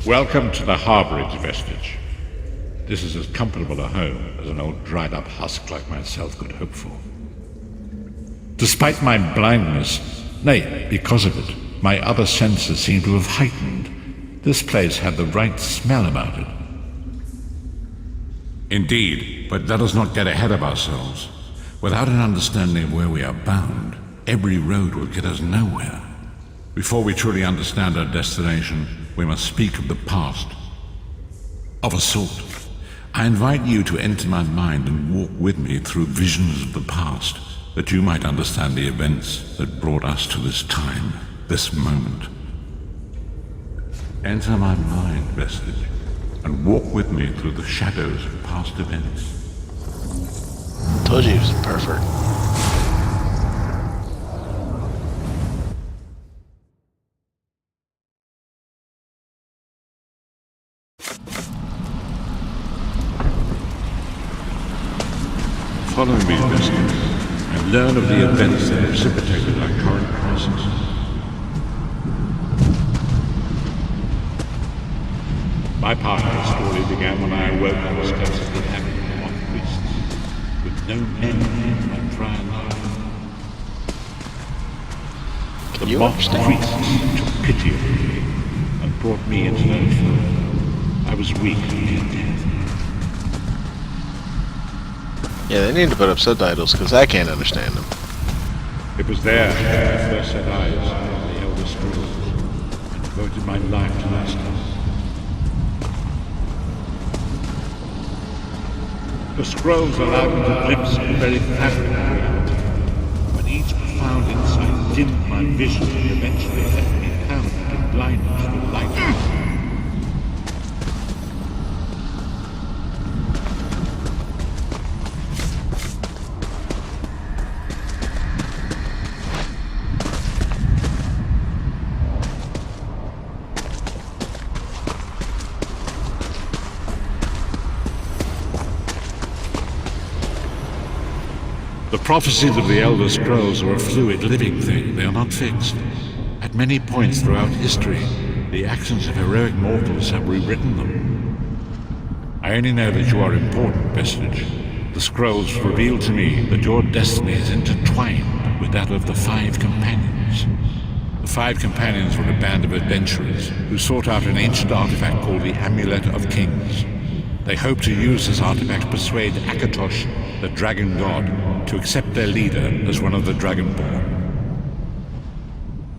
Welcome to the Harborage Vestige. This is as comfortable a home as an old dried-up husk like myself could hope for. Despite my blindness, nay, because of it, my other senses seem to have heightened. This place had the right smell about it. Indeed, but let us not get ahead of ourselves. Without an understanding of where we are bound, every road will get us nowhere. Before we truly understand our destination, we must speak of the past. Of a sort. I invite you to enter my mind and walk with me through visions of the past, that you might understand the events that brought us to this time, this moment. Enter my mind, Vestige, and walk with me through the shadows of past events. Told you he was a pervert. Follow me, Vestige, and learn of the events that precipitated our current crisis. My part of the story began when I awoke on the steps of the Daggerfall priests, with no men in my dry life. The mock priests took pity on me and brought me into their fold. I was weak and near death. Yeah, they need to put up subtitles because I can't understand them. It was there that I first set eyes on the Elder Scrolls and devoted my life to their study. The scrolls allowed me to glimpse the very fabric of reality, but each profound insight dimmed my vision and eventually left me paralyzed and blinded to the light. The prophecies of the Elder Scrolls are a fluid, living thing. They are not fixed. At many points throughout history, the actions of heroic mortals have rewritten them. I only know that you are important, Vestige. The scrolls reveal to me that your destiny is intertwined with that of the Five Companions. The Five Companions were a band of adventurers who sought out an ancient artifact called the Amulet of Kings. They hoped to use this artifact to persuade Akatosh, the dragon god, to accept their leader as one of the Dragonborn.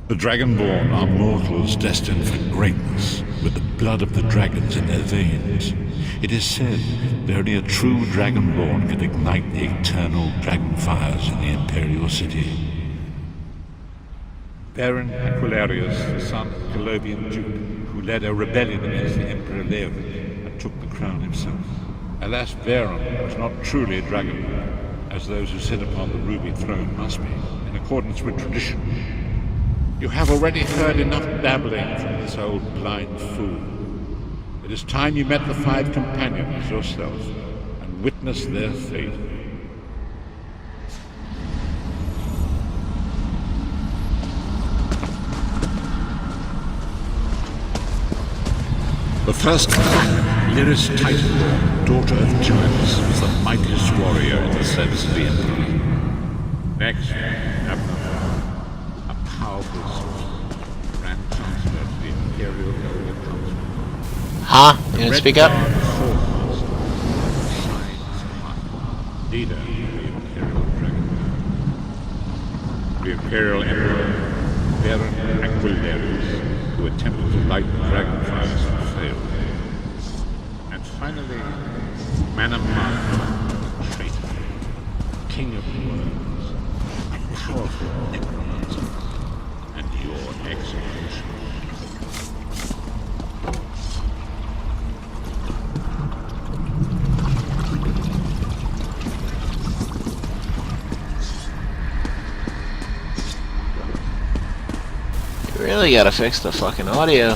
The Dragonborn are mortals destined for greatness, with the blood of the dragons in their veins. It is said that only a true Dragonborn can ignite the eternal dragon fires in the Imperial City. Baron Aquilarius, the son of the Colobian Duke, who led a rebellion against the Emperor Leovic and took the crown himself. Alas, Baron was not truly a Dragonborn, as those who sit upon the ruby throne must be, in accordance with tradition. You have already heard enough babbling from this old blind fool. It is time you met the Five Companions yourself and witnessed their fate. The first companion, Lyris Titanborn, daughter of giants, was the mightiest warrior in the service of the Emperor. Next, Abner, a powerful sorcerer, Grand Chancellor of the Imperial Golden Council. Huh? You didn't speak up? Leader of the Imperial Dragon. The Imperial Emperor, Baron Aquilarius, who attempted to light the dragon fires and failed. And finally, Manamar, the traitor, king of the worlds, a powerful necromancer, and your executioner. Really gotta fix the fucking audio.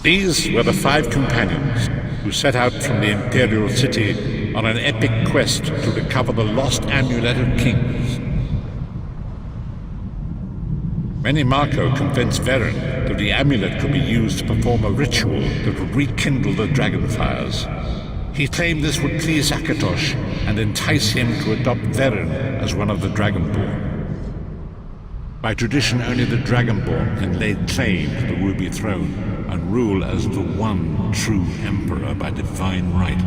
These were the Five Companions who set out from the Imperial City on an epic quest to recover the lost Amulet of Kings. Menimarco convinced Veren that the amulet could be used to perform a ritual that would rekindle the dragon fires. He claimed this would please Akatosh and entice him to adopt Veren as one of the Dragonborn. By tradition, only the Dragonborn can lay claim to the Ruby Throne and rule as the one true Emperor by divine right.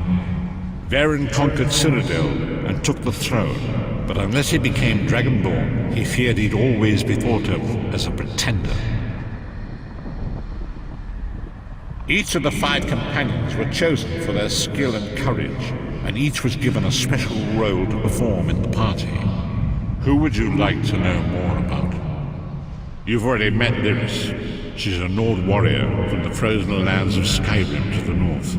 Veren conquered Cyrodiil and took the throne, but unless he became Dragonborn, he feared he'd always be thought of as a pretender. Each of the 5 companions were chosen for their skill and courage, and each was given a special role to perform in the party. Who would you like to know more about? You've already met Lyris. She's a Nord warrior from the frozen lands of Skyrim to the north,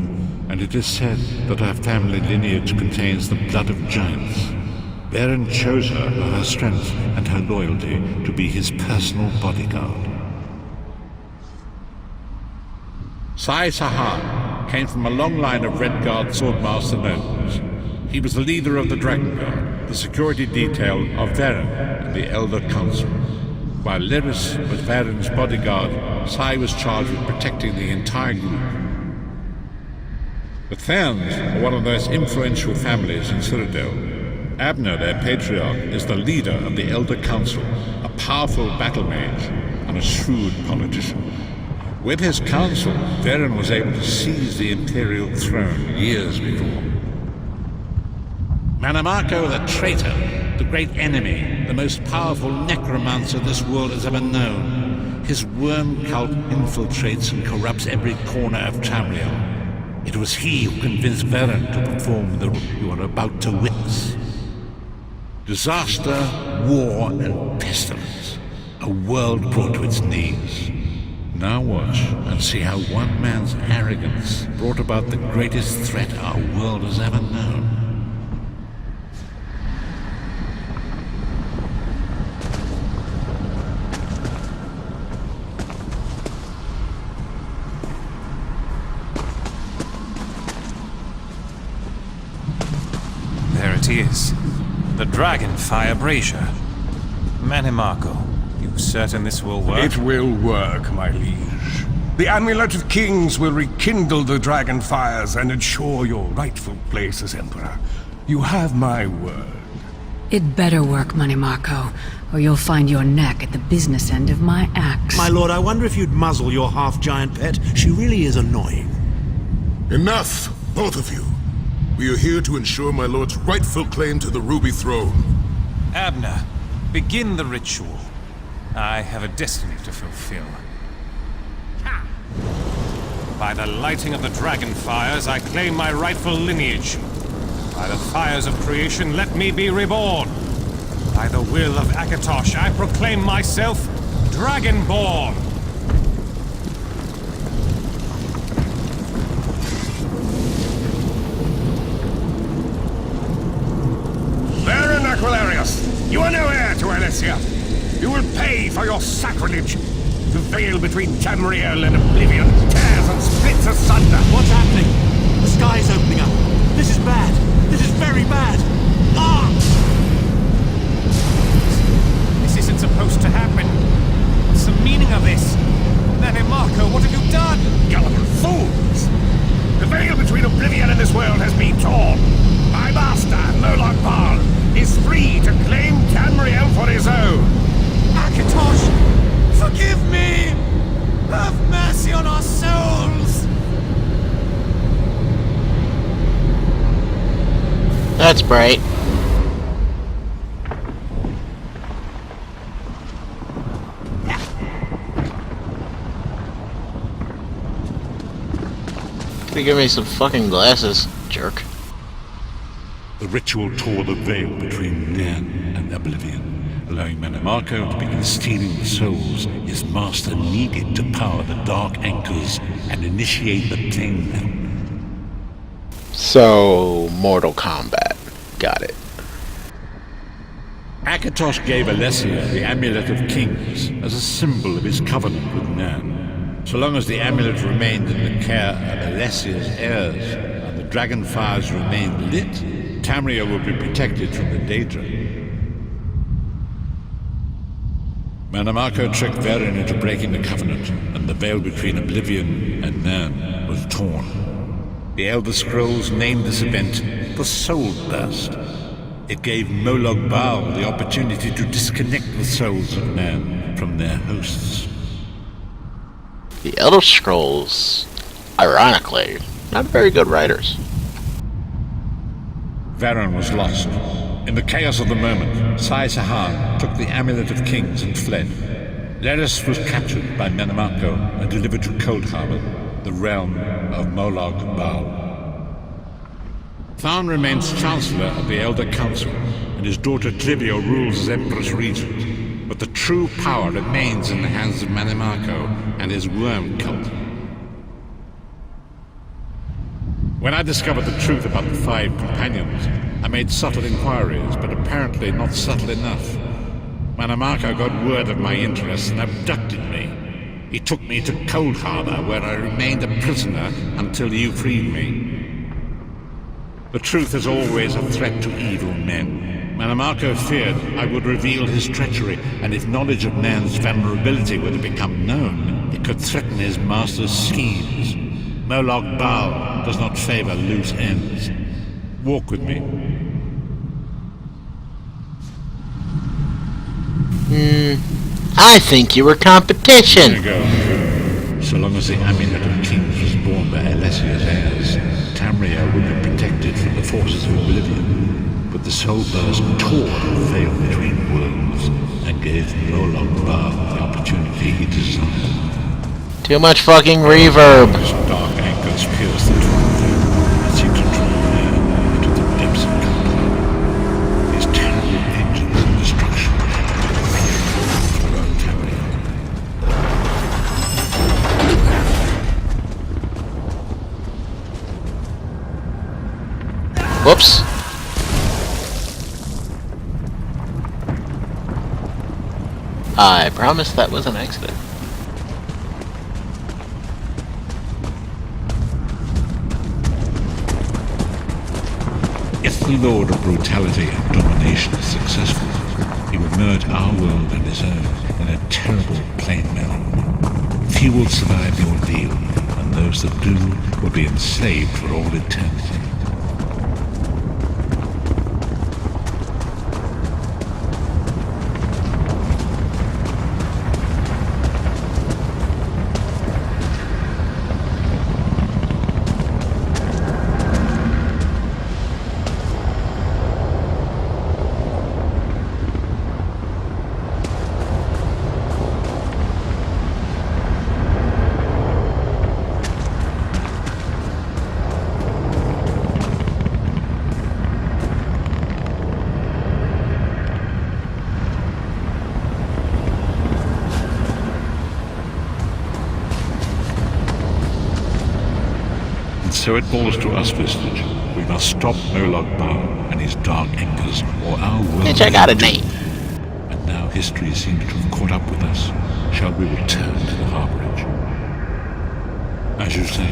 and it is said that her family lineage contains the blood of giants. Veren chose her for her strength and her loyalty to be his personal bodyguard. Sai Sahar came from a long line of Redguard swordmaster nobles. He was the leader of the Dragon Guard, the security detail of Veren and the Elder Council. While Lyris was Veren's bodyguard, Sai was charged with protecting the entire group. The Therns are one of the most influential families in Cyrodiil. Abner, their patriarch, is the leader of the Elder Council, a powerful battle mage and a shrewd politician. With his council, Veren was able to seize the Imperial throne years before. Menimarco the traitor, the great enemy, the most powerful necromancer this world has ever known. His worm cult infiltrates and corrupts every corner of Tamriel. It was he who convinced Veren to perform the ritual you are about to witness. Disaster, war, and pestilence. A world brought to its knees. Now watch and see how one man's arrogance brought about the greatest threat our world has ever known. There it is. The Dragonfire Brazier. Menimarco, you certain this will work? It will work, my liege. The Amulet of Kings will rekindle the dragon fires and ensure your rightful place as Emperor. You have my word. It better work, Menimarco, or you'll find your neck at the business end of my axe. My lord, I wonder if you'd muzzle your half-giant pet. She really is annoying. Enough, both of you. We are here to ensure my lord's rightful claim to the Ruby Throne. Abner, begin the ritual. I have a destiny to fulfill. By the lighting of the dragon fires, I claim my rightful lineage. By the fires of creation, let me be reborn. By the will of Akatosh, I proclaim myself Dragonborn. Veren Aquilarius, you are no heir to Alessia. You will pay for your sacrilege. The veil between Tamriel and Oblivion tears and splits asunder. What's happening? The sky's opening up. This is bad. This is very bad. Ah! This isn't supposed to happen. What's the meaning of this? Menimarco, what have you done? Gullible fools! The veil between Oblivion and this world has been torn. My master, Moloch Baal, is free to claim Tamriel for his own. Akatosh! Forgive me! Have mercy on our souls! That's bright. Could you give me some fucking glasses, jerk? The ritual tore the veil between Nairn and Oblivion, allowing Menimarco to begin stealing the souls his master needed to power the Dark Anchors and initiate the claim. So, Mortal Kombat. Got it. Akatosh gave Alessia the Amulet of Kings as a symbol of his covenant with Nairn. So long as the amulet remained in the care of Alessia's heirs and the dragon fires remained lit, Tamriel would be protected from the Daedra. Manamako tricked Varen into breaking the Covenant, and the veil between Oblivion and man was torn. The Elder Scrolls named this event the Soul Burst. It gave Molag Bal the opportunity to disconnect the souls of man from their hosts. The Elder Scrolls, ironically, not very good writers. Varen was lost. In the chaos of the moment, Sai Sahan took the Amulet of Kings and fled. Leris was captured by Manamako and delivered to Cold Harbor, the realm of Molag Bal. Tharn remains Chancellor of the Elder Council, and his daughter Trivio rules as Empress Regent. But the true power remains in the hands of Manamako and his worm cult. When I discovered the truth about the 5 companions, I made subtle inquiries, but apparently not subtle enough. Manamako got word of my interests and abducted me. He took me to Cold Harbor, where I remained a prisoner until you freed me. The truth is always a threat to evil men. Manamako feared I would reveal his treachery, and if knowledge of man's vulnerability were to become known, it could threaten his master's schemes. Molag Bal does not favor loose ends. Walk with me. I think you were competition. There you go. So long as the Amulet of Kings was borne by Alessia's heirs, Tamriel would be protected from the forces of Oblivion. But the Soul Burst tore the veil between worlds and gave Molag Bal the opportunity he desired. Too much fucking reverb. His dark anchors pierce the torn veil and seem to draw man into the depths of Cold. These terrible angels of destruction appear throughout Tamriel. Whoops. I promise that was an accident. If the Lord of Brutality and Domination is successful, he will merge our world and his own in a terrible plain melt. Few will survive the ordeal, and those that do will be enslaved for all eternity. So it falls to us, Vestige. We must stop Molag Bal and his dark anchors, or our world... Bitch, I got a name. And now history seems to have caught up with us. Shall we return to the harborage? As you say.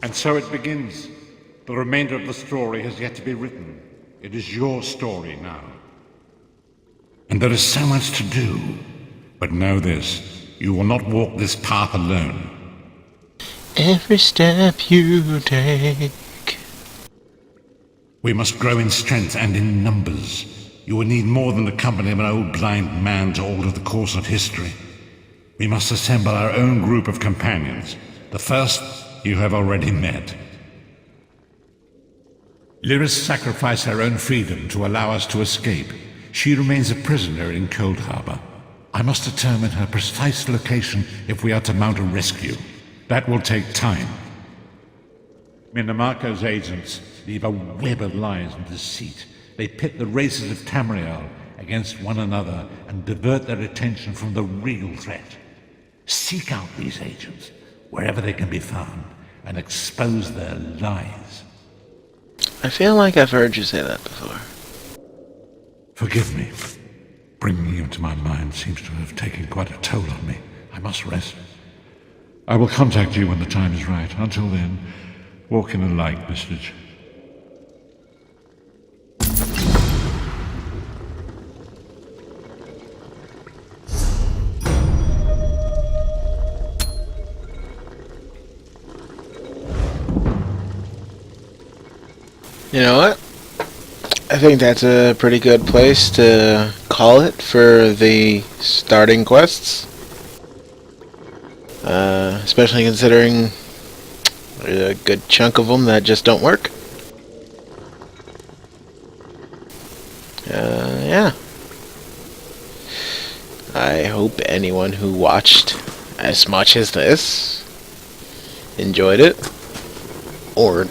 And so it begins. The remainder of the story has yet to be written. It is your story now. And there is so much to do. But know this, you will not walk this path alone. Every step you take. We must grow in strength and in numbers. You will need more than the company of an old blind man to alter the course of history. We must assemble our own group of companions. The first you have already met. Lyris sacrificed her own freedom to allow us to escape. She remains a prisoner in Cold Harbor. I must determine her precise location if we are to mount a rescue. That will take time. Minamako's agents leave a web of lies and deceit. They pit the races of Tamriel against one another and divert their attention from the real threat. Seek out these agents, wherever they can be found, and expose their lies. I feel like I've heard you say that before. Forgive me. Bringing you to my mind seems to have taken quite a toll on me. I must rest. I will contact you when the time is right. Until then, walk in the light, Vistage. You know what? I think that's a pretty good place to call it for the starting quests. Especially considering a good chunk of them that just don't work. Yeah. I hope anyone who watched as much as this enjoyed it, or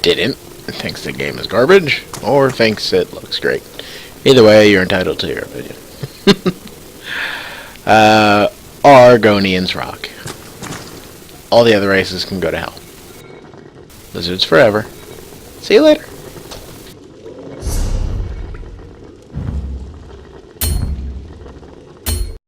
didn't, thinks the game is garbage, or thinks it looks great. Either way, you're entitled to your opinion. Argonians rock. All the other races can go to hell. Lizards forever. See you later.